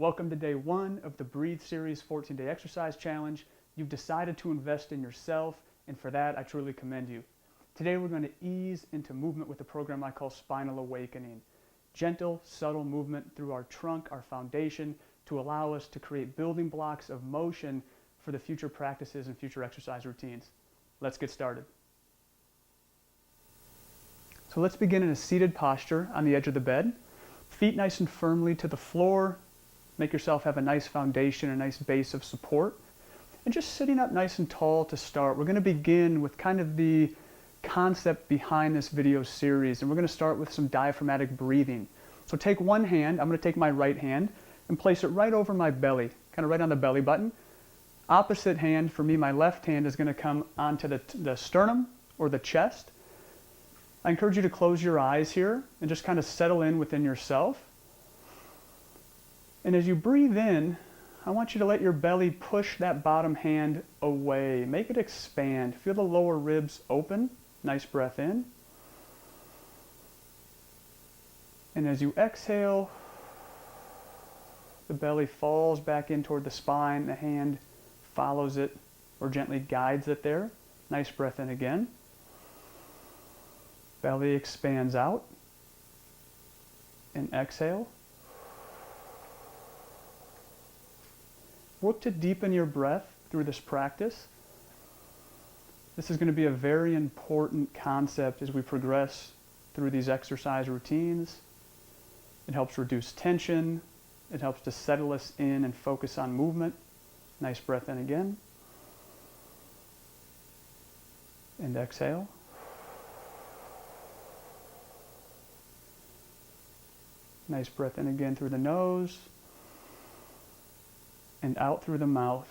Welcome to day one of the Breathe Series 14-day exercise challenge. You've decided to invest in yourself, and for that, I truly commend you. Today, we're going to ease into movement with a program I call Spinal Awakening. Gentle, subtle movement through our trunk, our foundation, to allow us to create building blocks of motion for the future practices and future exercise routines. Let's get started. So let's begin in a seated posture on the edge of the bed. Feet nice and firmly to the floor. Make yourself have a nice foundation, a nice base of support. And just sitting up nice and tall to start. We're going to begin with kind of the concept behind this video series. And we're going to start with some diaphragmatic breathing. So take one hand, I'm going to take my right hand and place it right over my belly, kind of right on the belly button. Opposite hand, for me, my left hand is going to come onto the sternum or the chest. I encourage you to close your eyes here and just kind of settle in within yourself. And as you breathe in, I want you to let your belly push that bottom hand away. Make it expand. Feel the lower ribs open. Nice breath in. And as you exhale, the belly falls back in toward the spine. The hand follows it or gently guides it there. Nice breath in again. Belly expands out. And exhale. Work to deepen your breath through this practice. This is going to be a very important concept as we progress through these exercise routines. It helps reduce tension. It helps to settle us in and focus on movement. Nice breath in again. And exhale. Nice breath in again through the nose. And out through the mouth.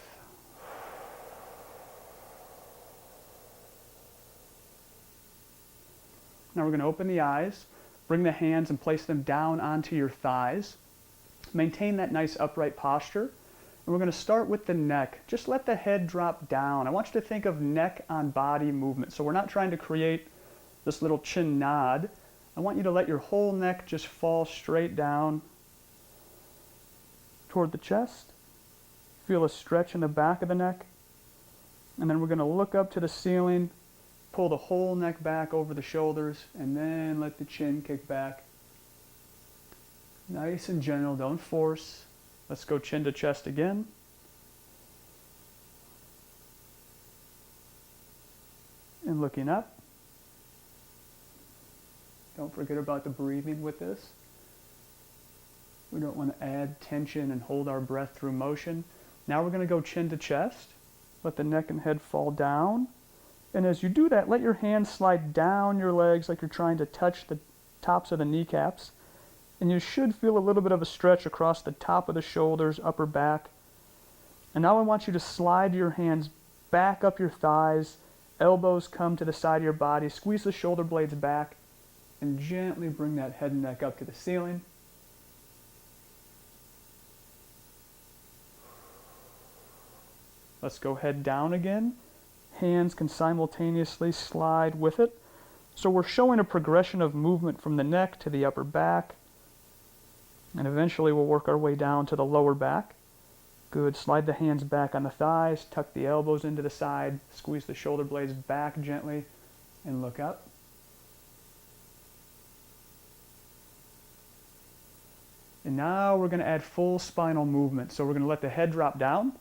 Now we're going to open the eyes, bring the hands and place them down onto your thighs. Maintain that nice upright posture. And we're going to start with the neck. Just let the head drop down. I want you to think of neck on body movement. So we're not trying to create this little chin nod. I want you to let your whole neck just fall straight down toward the chest. Feel a stretch in the back of the neck. And then we're going to look up to the ceiling, pull the whole neck back over the shoulders, and then let the chin kick back. Nice and gentle, don't force. Let's go chin to chest again. And looking up. Don't forget about the breathing with this. We don't want to add tension and hold our breath through motion. Now we're going to go chin to chest. Let the neck and head fall down. And as you do that, let your hands slide down your legs like you're trying to touch the tops of the kneecaps. And you should feel a little bit of a stretch across the top of the shoulders, upper back. And now I want you to slide your hands back up your thighs. Elbows come to the side of your body. Squeeze the shoulder blades back. And gently bring that head and neck up to the ceiling. Let's go head down again. Hands can simultaneously slide with it. So we're showing a progression of movement from the neck to the upper back. And eventually we'll work our way down to the lower back. Good. Slide the hands back on the thighs. Tuck the elbows into the side. Squeeze the shoulder blades back gently. And look up. And now we're going to add full spinal movement. So we're going to let the head drop down.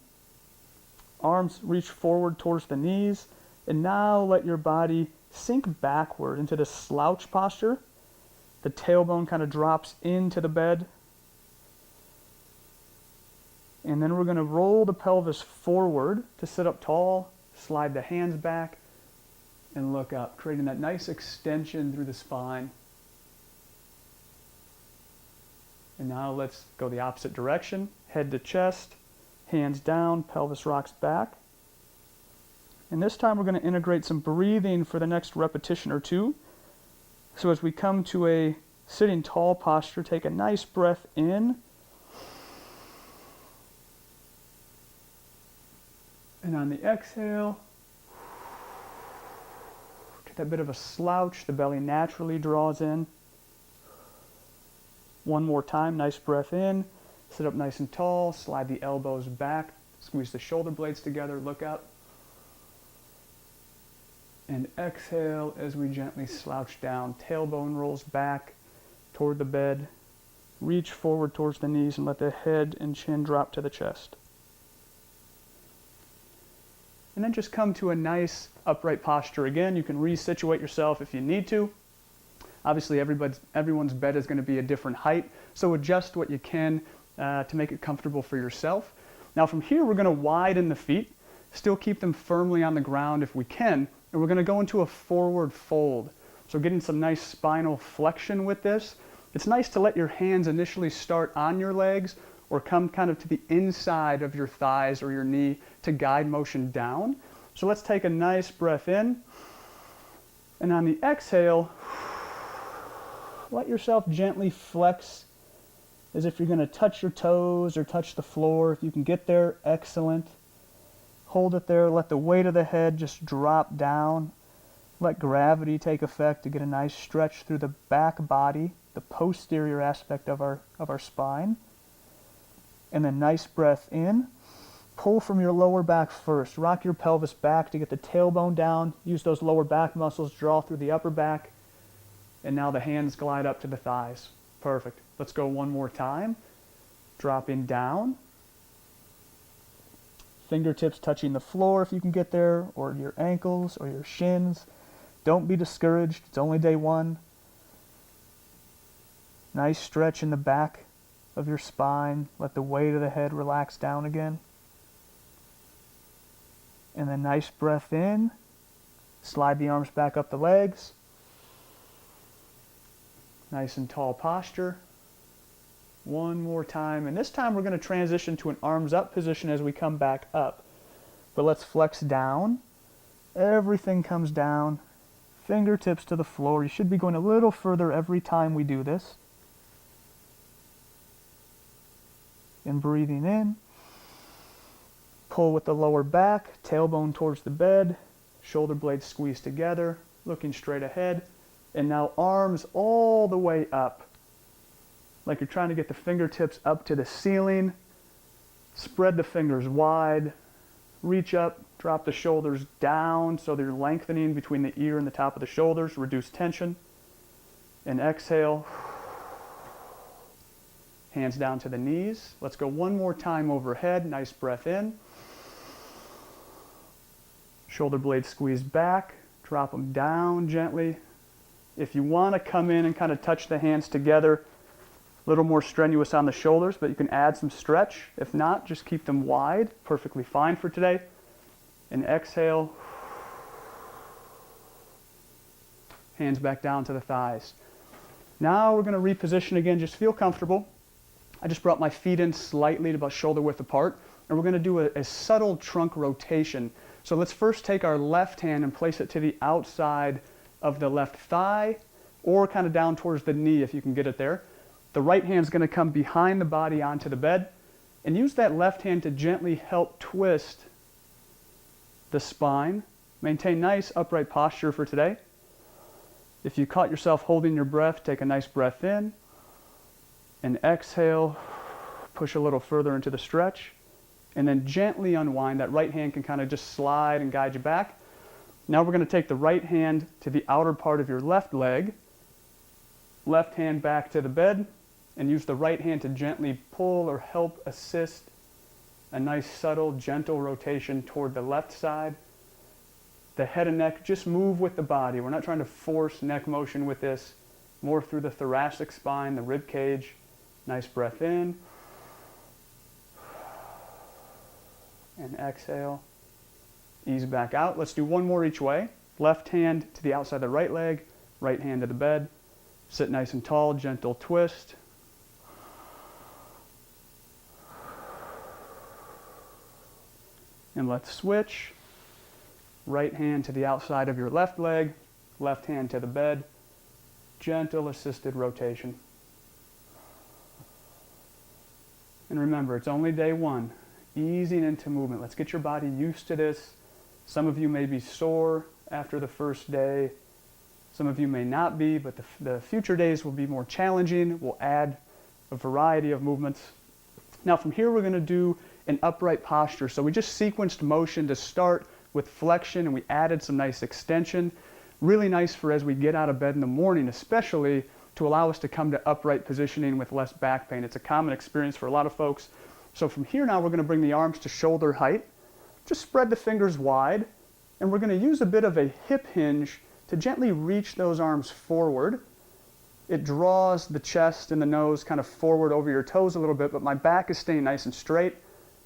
Arms reach forward towards the knees. And now let your body sink backward into the slouch posture. The tailbone kind of drops into the bed. And then we're going to roll the pelvis forward to sit up tall. Slide the hands back and look up, creating that nice extension through the spine. And now let's go the opposite direction. Head to chest. Hands down, pelvis rocks back. And this time we're going to integrate some breathing for the next repetition or two. So as we come to a sitting tall posture, take a nice breath in. And on the exhale, get that bit of a slouch. The belly naturally draws in. One more time, nice breath in. Sit up nice and tall, slide the elbows back, squeeze the shoulder blades together, look up. And exhale as we gently slouch down. Tailbone rolls back toward the bed. Reach forward towards the knees and let the head and chin drop to the chest. And then just come to a nice upright posture again. You can resituate yourself if you need to. Obviously, everyone's bed is going to be a different height, so adjust what you can to make it comfortable for yourself. Now from here, we're going to widen the feet, still keep them firmly on the ground if we can, and we're going to go into a forward fold. So getting some nice spinal flexion with this. It's nice to let your hands initially start on your legs or come kind of to the inside of your thighs or your knee to guide motion down. So let's take a nice breath in. And on the exhale, let yourself gently flex as if you're going to touch your toes or touch the floor. If you can get there, excellent. Hold it there. Let the weight of the head just drop down. Let gravity take effect to get a nice stretch through the back body, the posterior aspect of our spine. And then nice breath in. Pull from your lower back first. Rock your pelvis back to get the tailbone down. Use those lower back muscles, draw through the upper back. And now the hands glide up to the thighs. Perfect. Let's go one more time. Dropping down. Fingertips touching the floor if you can get there, or your ankles or your shins. Don't be discouraged. It's only day one. Nice stretch in the back of your spine. Let the weight of the head relax down again. And then nice breath in. Slide the arms back up the legs. Nice and tall posture. One more time. And this time we're going to transition to an arms up position as we come back up. But let's flex down. Everything comes down. Fingertips to the floor. You should be going a little further every time we do this. And breathing in. Pull with the lower back, tailbone towards the bed, shoulder blades squeezed together, looking straight ahead. And now arms all the way up. Like you're trying to get the fingertips up to the ceiling. Spread the fingers wide. Reach up, drop the shoulders down so they're lengthening between the ear and the top of the shoulders. Reduce tension. And exhale. Hands down to the knees. Let's go one more time overhead. Nice breath in. Shoulder blades squeezed back. Drop them down gently. If you want to come in and kind of touch the hands together, a little more strenuous on the shoulders, but you can add some stretch. If not, just keep them wide. Perfectly fine for today. And exhale. Hands back down to the thighs. Now we're going to reposition again. Just feel comfortable. I just brought my feet in slightly to about shoulder width apart, and we're going to do a subtle trunk rotation. So let's first take our left hand and place it to the outside of the left thigh, or kind of down towards the knee if you can get it there. The right hand is going to come behind the body onto the bed, and use that left hand to gently help twist the spine. Maintain nice upright posture for today. If you caught yourself holding your breath, take a nice breath in. And exhale, push a little further into the stretch, and then gently unwind. That right hand can kind of just slide and guide you back. Now we're going to take the right hand to the outer part of your left leg, left hand back to the bed, and use the right hand to gently pull or help assist a nice subtle, gentle rotation toward the left side. The head and neck just move with the body. We're not trying to force neck motion with this, more through the thoracic spine, the rib cage. Nice breath in. And exhale. Ease back out. Let's do one more each way. Left hand to the outside of the right leg, right hand to the bed. Sit nice and tall, gentle twist. And let's switch. Right hand to the outside of your left leg, left hand to the bed. Gentle assisted rotation. And remember, it's only day one. Easing into movement. Let's get your body used to this. Some of you may be sore after the first day. Some of you may not be, but the future days will be more challenging. We'll add a variety of movements. Now from here we're going to do an upright posture. So we just sequenced motion to start with flexion, and we added some nice extension. Really nice for as we get out of bed in the morning, especially to allow us to come to upright positioning with less back pain. It's a common experience for a lot of folks. So from here now we're going to bring the arms to shoulder height. Just spread the fingers wide, and we're going to use a bit of a hip hinge to gently reach those arms forward. It draws the chest and the nose kind of forward over your toes a little bit, but my back is staying nice and straight.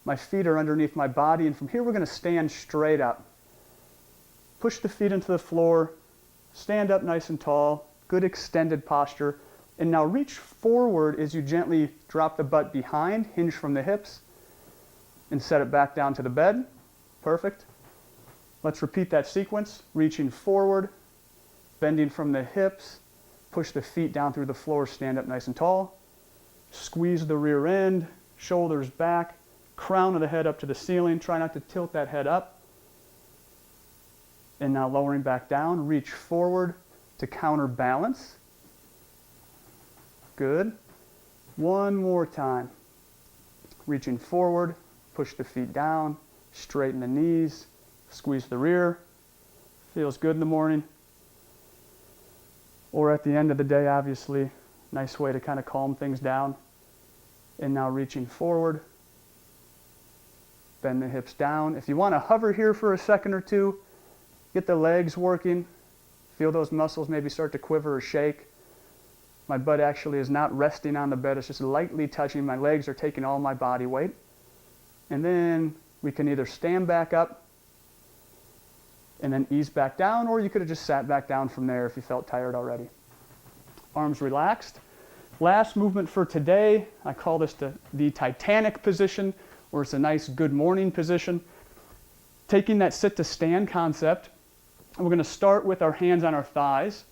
My feet are underneath my body, and from here we're going to stand straight up. Push the feet into the floor, stand up nice and tall, good extended posture, and now reach forward as you gently drop the butt behind, hinge from the hips, and set it back down to the bed. Perfect. Let's repeat that sequence, reaching forward, bending from the hips, push the feet down through the floor, stand up nice and tall. Squeeze the rear end, shoulders back, crown of the head up to the ceiling. Try not to tilt that head up. And now lowering back down, reach forward to counterbalance. Good. One more time. Reaching forward, push the feet down, straighten the knees, squeeze the rear. Feels good in the morning. Or at the end of the day, obviously, nice way to kind of calm things down. And now reaching forward, bend the hips down. If you want to hover here for a second or two, get the legs working, feel those muscles maybe start to quiver or shake. My butt actually is not resting on the bed, it's just lightly touching. My legs are taking all my body weight. And then we can either stand back up and then ease back down, or you could have just sat back down from there if you felt tired already. Arms relaxed. Last movement for today, I call this the Titanic position, or it's a nice good morning position. Taking that sit to stand concept, we're going to start with our hands on our thighs.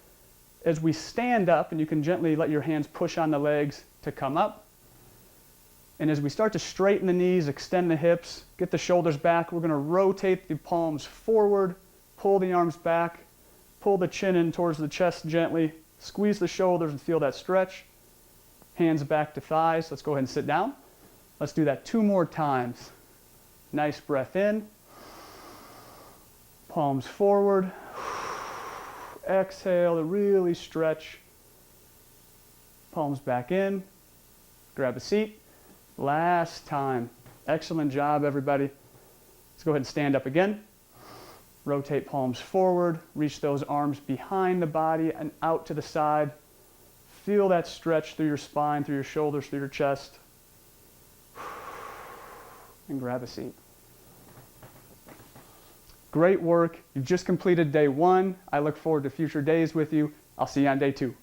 As we stand up, and you can gently let your hands push on the legs to come up. And as we start to straighten the knees, extend the hips, get the shoulders back, we're going to rotate the palms forward, pull the arms back, pull the chin in towards the chest gently, squeeze the shoulders and feel that stretch. Hands back to thighs. Let's go ahead and sit down. Let's do that 2 more times. Nice breath in. Palms forward. Exhale to really stretch. Palms back in. Grab a seat. Last time. Excellent job, everybody. Let's go ahead and stand up again. Rotate palms forward. Reach those arms behind the body and out to the side. Feel that stretch through your spine, through your shoulders, through your chest. And grab a seat. Great work. You've just completed day 1. I look forward to future days with you. I'll see you on day 2.